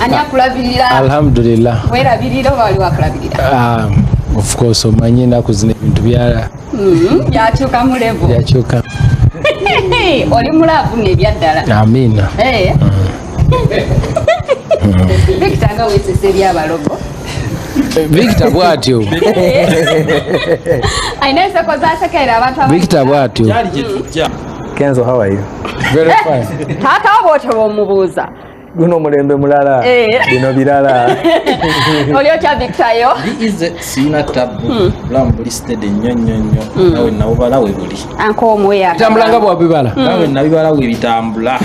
Ani akulabirira? Alhamdulillah. Werabirira wali wakulabirira? Of course, omanye naku zino ebintu byala. Yakyuka mu level. Yakyuka. Oli mulavu n'ebyaddala. Amina. Victor nga weesese ebyabalogo. Victor bwatyo. Ayina enseko zaasekerera abantu abamu. Victor bwatyo. Kenzo, how are you? Very fine. Taata bw'otyo bw'omubuuza. Guno mulembe mulala. Bino birala. Oli otya Victor yo? Sina tabu. Buli steady nnyo. Nawe nawubala we buli. Anko omuwe tambulanga bwabibala. Nawe nabibala we bitambula.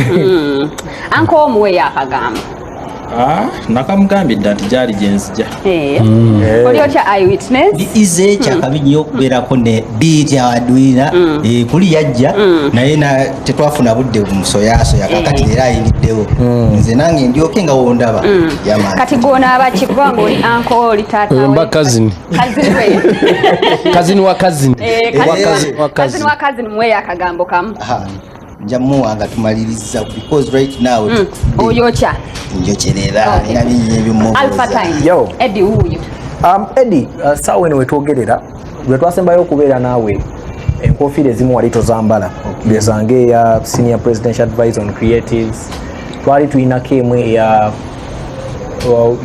Anko omuwe akagamba. Nakamugambidde nti gyali gyenzija. Oli otya eyewitness? Ize kyakabi okubeerako ne biiti awadwira kuli yajja naye tetwafuna budde musoyasoya kakati era ayingiddewo nze nange ndyoke nga wondaba kati gonaaba kikubanga oli anko oli taata we mba cousin cousin wa cousin cousin wa cousin muwe akagambo kamu jamuwanga tumaliriza because right now oyokya njocherera nabinye Alpha time. Yo. Eddy huyu. Eddy, sawa eno wetwogerera bwe twasembayo okubeera naawe enkofiira ezimu wali tozambala bezange ya senior presidential advisor on creatives twali tulinako emu eya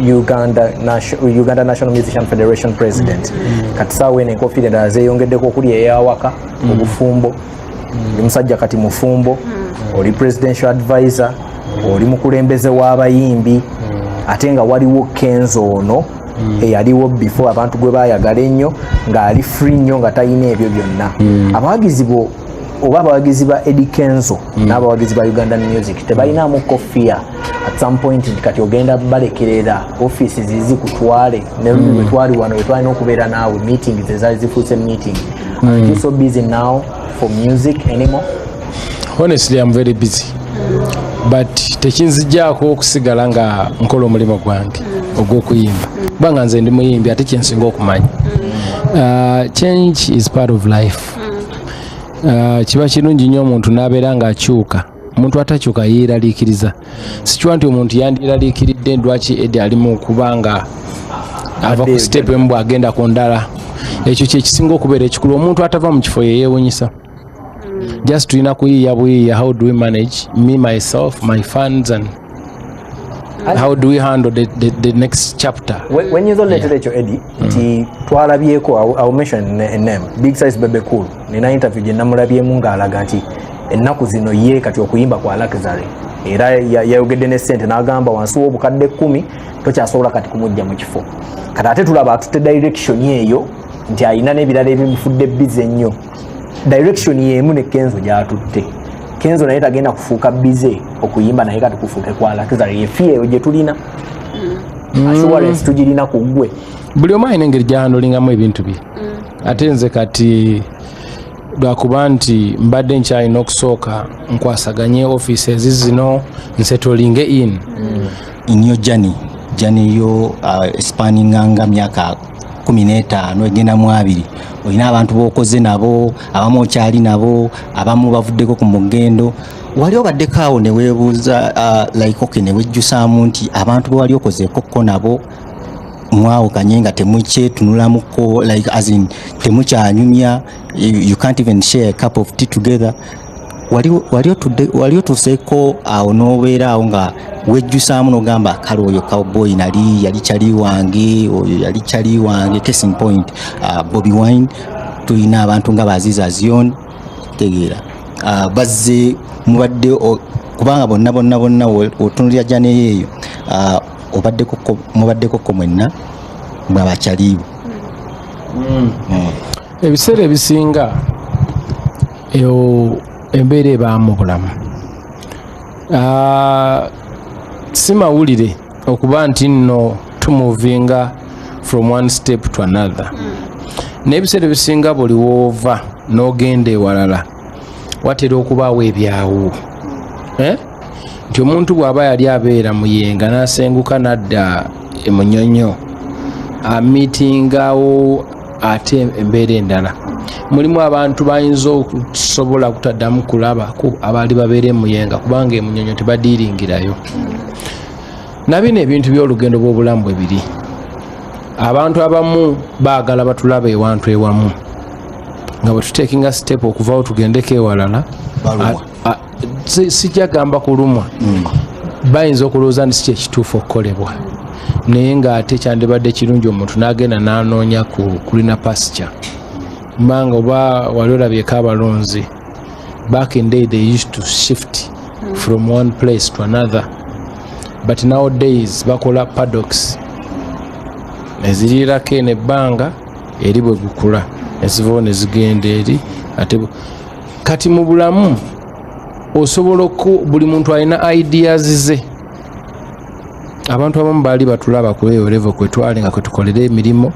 Uganda National Musician Federation president kati sawa eno enkofiira endala zeeyongeddeko okuli eyawaka obufumbo oli musajja kati mufumbo oli presidential advisor oli mukulembeze w'abayimbi ate nga waliwo Kenzo ono eyaliwo before abantu gwe bayagala ennyo ng'ali free nnyo nga talina ebyo byonna abawagizi bo oba abawagizi ba Eddy Kenzo n'abawagizi ba Ugandan Music tebalinamu kofiya at some point nti kati ogenda balekerera office zizi kutwale nelumi wetwali wano wetwalina okubeera naawe meeting zezaali zifuuse meeting are you so busy now for music anymore? Honestly, I'm very busy. But tekinzijjaako okusigala nga nkola omulimu gwange ogw'okuyimba kubanga nze ndi muyimbi ate kyensinga okumanya. Change is part of life. Kiba kirungi nnyo omuntu n'abeera ng'akyuka. Omuntu atakyuka yeeraliikiriza. Sikiwa nti omuntu yandiraliikiridde lwaki Eddy alimu kubanga ava ku step emu bw'agenda ku ndala. Ekyo kye kisinga okubeera ekikulu. Omuntu atava mu kifo yeewuunyisa. Just tulina kuyiiya buyiiya, how do we manage me, myself, my fans, and how do we handle the next chapter? When you let it Eddy, nti twalabyeko, I'll mention a name, Big Size Bebe Cool. Nina interview gye namulabyemu ng'alaga nti ennaku zino ye kati okuyimba kwa Lakizale. Era yayogedde ne ssente n'agamba wansi w'obukadde 10 tokyasobola kati kumujja mu kifo. Kati ate tulaba atutte direction eyo nti ayina n'ebirala ebimufudde busy ennyo. Direction yemu ne Kenzo gyatutte. Kenzo naye tagenda kufuuka busy okuyimba naye kati kufuuke kwa Lakizale yefiye gye tulina. Assurance tugirina ku ggwe. Buli omu alina engeri gy'ahandolingamu ebintu bye. Ate nze kati lwakuba nti mbadde nkyalina okusooka nkwasaganye offices zino nsetolinge in your journey yo spanninganga myaka 15 egenda mu 2 olina abantu bokoze nabo abamu okyali nabo abamu bavuddeko ku mugendo wali obaddeko awo ne weebuuza like okay ne wejjusaamu nti abantu be wali okozeeko nabo mwawo kanyenga temukyetunulamuko like as in temukyanyumya you can't even share a cup of tea together wali otuseeko awo n'obeera awo nga wejjusaamu n'ogamba kale oyo cowboy yali kyali wange oyo yali kyali wange case in point Bobi Wine tulina abantu nga Aziz Azion tegeera bazze mubadde kubanga bonna otunulira jane yeeyo mubaddeko mwenna mwabakyaliibo ebiseera ebisinga embeera ebaamu bulamu si mawulire okuba nti nno tumuvinga from one step to another n'ebiseera ebisinga buli woova n'ogenda ewalala watera okubaawo ebyawo nti omuntu bw'aba yali abeera muyenga n'asenguka n'adda emunyonyo amitingawo ate embeera endala mulimu abantu bayinza okusobola kutaddamu kulaba ku abaali babeera emuyenga kubanga emunyonyo tebadiiringirayo nabino ebintu by'olugendo bw'obulamu bwe biri. Abantu abamu baagala batulaba ewantu ewamu nga bwe tutekinga step okuvaawo tugendeko ewalala sijja gamba kulumwa bayinza okulowooza nti si kyekituufu okukolebwa naye ng'ate kyandibadde kirungi omuntu n'agenda n'anoonya kulina pasture mbanga oba wali olabyeko abalonzi back in day they used to shift from one place to another but nowadays bakola paddocks eziriirako eno ebbanga eri bwe gukula ezivaawo ne zigenda eri ate kati mu bulamu osobola buli muntu alina ideas ze. Abantu abamu baali batulaba ku eyo level kwe twali nga kwe tukolera emirimu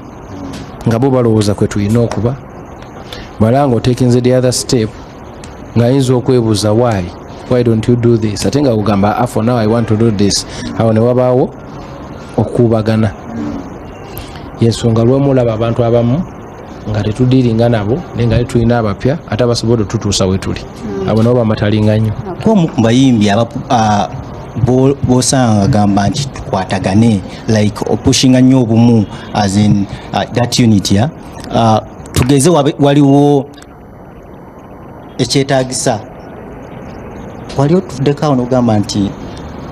nga bo balowooza kwe tulina okuba bala nga otekinze the other step ng'ayinza okwebuuza why don't you do this ate nga kugamba for now I want to do this awo ne wabaawo okuubagana. Yensonga lwemu olaba abantu abamu nga tetudiiringa nabo naye nga tulina abapya ate abasobola otutuusa we tuli abo nabo bamatalinga nnyo. Omu ku bayimbi b'osanga agamba nti tukwatagane like opushinga nnyo obumu as in that unity tugeze waliwo ekyetaagisa wali otuddeko awo n'ogamba nti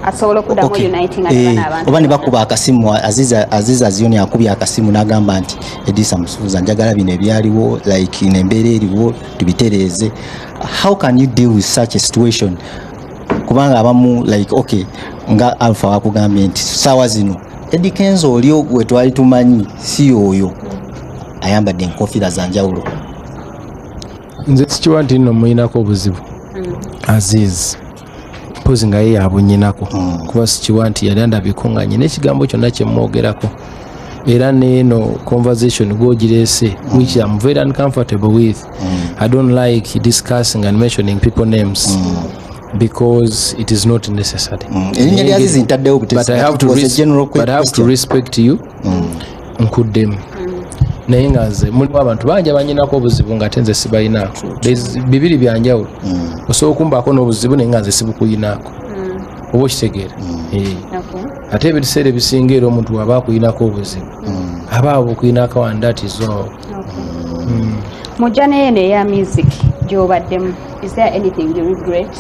asobola okuddamu uniting abantu oba ne bakuba akasimu Aziz Azion akubye akasimu n'agamba nti Eddy samusuuza njagala bino ebyaliwo like nembeera eriwo tubitereeze. How can you deal with such a situation kubanga abamu like okay nga Alpha wakugambye nti sawa zino Eddy Kenzo olio gwe twali tumanyi si oyo ayambadde enkofira za njawulo. Nze sikiwa nti nno muyinako obuzibu Aziz pozi nga ye yabunyinako kuba sikiwa nti yali andabikunganye n'ekigambo kyonna kye mwogerako era neeno conversation gwogireese which I'm very uncomfortable with. I don't like discussing and mentioning people names because it is not necessary. But I have to respect you nkuddemu naye nga nze mulimu abantu bangi abanyinako obuzibu nga ate nze sibalinaako bibiri byanjawulo osobola okumbaako n'obuzibu naye nga nze sibukuyinaako oba okitegeera ate ebiseera ebisinga era omuntu waba akuyinako obuzibu aba abukuyinako and that is all. Mu jjana eno eya music gy'obaddemu is there anything you regret?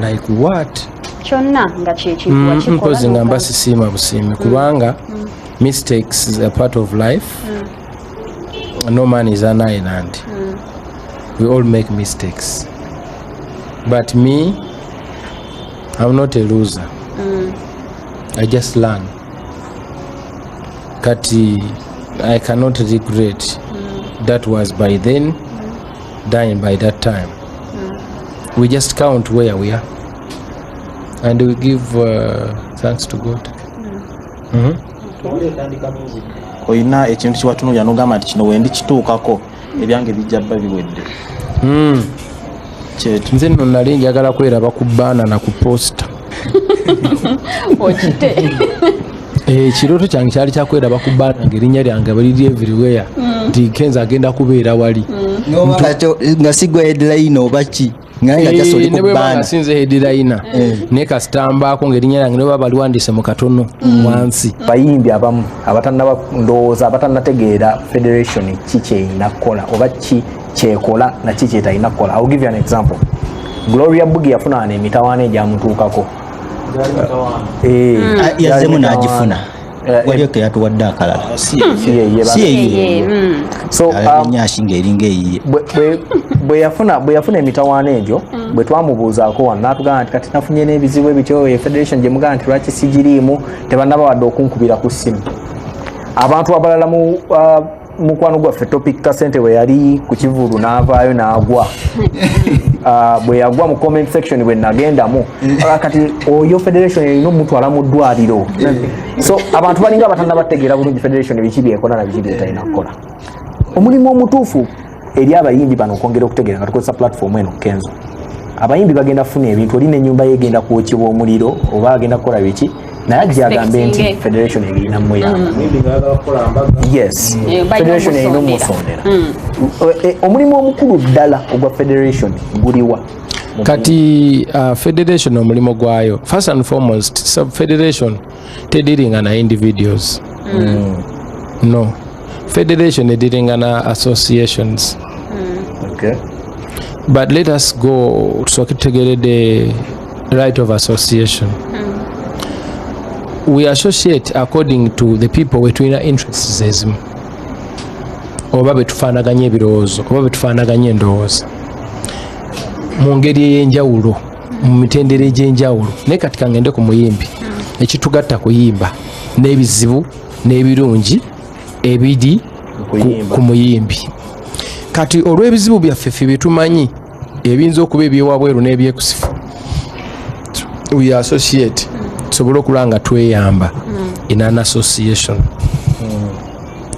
Like what? Kyonna nga kyekivuwa kikola mpozi nga mba sisiima busiimi kubanga mistakes is a part of life. No man is an island. We all make mistakes. But me, I'm not a loser. I just learn. Kati, I cannot regret. That was by then, dying by that time. We just count where we are. And we give thanks to God. Oyina ekintu kiwatunuulira n'ogamba nti kino wendi kituukako ebyange bijja bba biwedde. Nze nno nali njagala kweraba ku baana na ku posta. Okite. Ekirooto kyange kyali kyakweraba ku baana ng'erinnya lyange baliri everywhere nti Kenzo agenda kubeera wali. Nga sigwa headline oba ki nga jasoli ku baana sinze headline ne kastambaako ng'erinnya lyange ne baba liwandiise mu katono wansi. Bayimbi abamu abatannaba ndowooza abatannategeera federation ki kyeyina kukola oba ki kyekola na ki kyetayina kukola. I'll give you an example. Gloria Bugi yafuna emitawaana egyamutuukako yazemu n'agifuna wali oke yatuwadde akalala nyashinga eringa eyiye bwe yafuna emitawaana egyo bwe twamubuuzaako wano n'atugamba nti kati nafunye n'ebizibu ebityo federation gye mugamba nti lwaki sigiriimu tebannaba wadde okunkubira ku ssimu. Abantu abalala mukwano gwaffe topic kasente bwe yali ku kivulu n'avaayo n'agwa bwe yagwa mu comment section bwe nagendamu kati oyo federation erina omutwala mu ddwaliro. So abantu balinga batannabategeera bulungi federation biki byekola na biki byetalina kukola. Omulimu omutuufu eri abayimbi bano okwongera okutegeera nga tukozesa platform eno Kenzo. Abayimbi bagenda kufuna ebintu oli n'ennyumba ye egenda kwokebwa omuliro oba agenda kukola biki naye ajja agambe nti federation erina muyamba. Yes, federation erina omusondera. Omulimu omukulu ddala ogwa federation guliwa kati federation omulimo gwayo first and foremost sub federation tediringa na individuals no federation ediringa na associations okay. But let us go to the right of association. We associate according to the people between our interests. Oba betufaanaganya ebirowoozo oba betufaanaganya endowooza mu ngeri ey'enjawulo mu mitendera egy'enjawulo naye kati kangende ku muyimbi ekitugatta kuyimba n'ebizibu n'ebirungi ebiri ku muyimbi kati olw'ebizibu byaffe ffe byetumanyi ebiyinza okuba ebyewabweru n'ebyekusifu we associate tusobole okulaba nga tweyamba in an association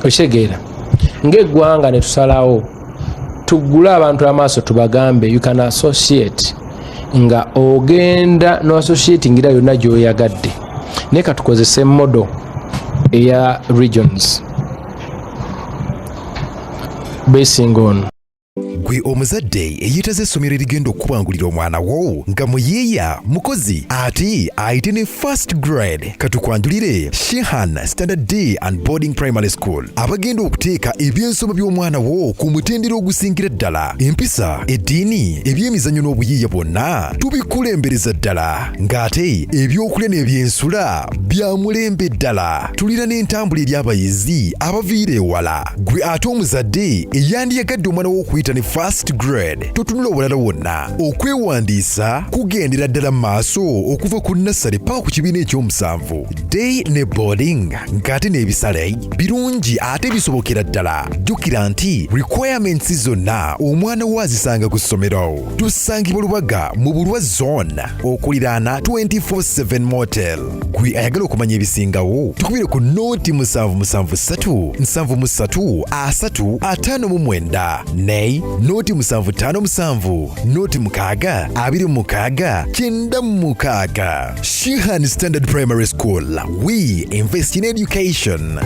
okitegeera ng'eggwanga ne tusalawo tuggule abantu amaaso tubagambe you can associate nga ogenda no associatingira yonna gy'oyagadde naye katukozese model eya regions basing on gwe omuzadde eyitaze essomero erigenda okubangulira omwana wo nga muyiiya mukozi ate ayite ne first grade katukwanjulire Shehan Standard Day and Boarding Primary School abagenda okuteeka ebyensoma by'omwana wo ku mutendera ogusingira ddala empisa eddiini ebyemizannyo n'obuyiiya bwonna tubikulembereza ddala ng'ate ebyokulya n'ebyensula bya mulembe ddala tulira n'entambula eri abayizi abaviira ewala gwe ate omuzadde eyandiyagadde omwana wo okuyita ne first grade totunula obulala wonna okwewandiisa kugendera ddala maaso okuva ku nassale paka ku kibiina ekyomusanvu day ne boarding ng'ate n'ebisale birungi ate bisobokera ddala jjukira nti requirements zonna omwana wo azisanga ku ssomero tusangibwa Lubaga mu Bulwa zone okuliraana 24/7 motel gwe ayagala okumanya ebisingawo tukubire ku nooti 773 73 ne noti 757 noti 6 26 96 Shehan Standard Primary School. We invest in education.